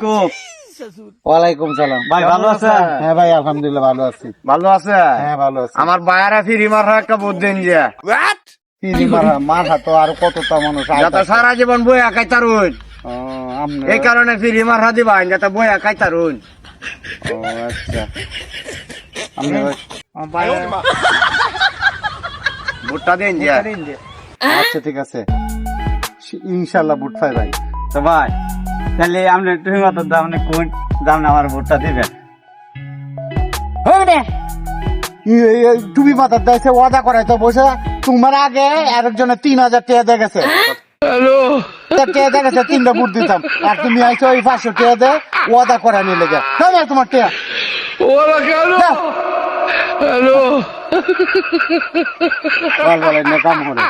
আলাইকুম। ওয়ালাইকুম সালাম। ভাই ভালো আছেন? হ্যাঁ ভাই আলহামদুলিল্লাহ ভালো আছি। ভালো আছে? হ্যাঁ ভালো আছি। আমার বায়ারা ফিরি মারা একটা বুদ্ধি যে ফিরি মারা তো আর কতটা মানুষ যাতে সারা জীবন বইয়া খাইতারুন, এই কারণে ফিরি মারা দিবা যাতে বইয়া খাইতারুন। আচ্ছা ভুট্টা দিন যে। আচ্ছা ঠিক আছে ইনশাল্লাহ বুট পাই ভাই। তো ভাই তাহলে আপনি তুমি মতো দাম কোন দাম না আমার ভোটটা দিবেন? তুমি মাথার দাইছে ওয়াদা করাই তো বসে তোমার আগে আরেকজনের 3,000 টাকা দিয়ে গেছে। টাকা দিয়ে গেছে 3টা বুট দিতাম আর তুমি আইছো ওই 500 টাকা দিয়ে ওয়াদা করা নিয়ে লেগে তোমার টাকা কাম হলো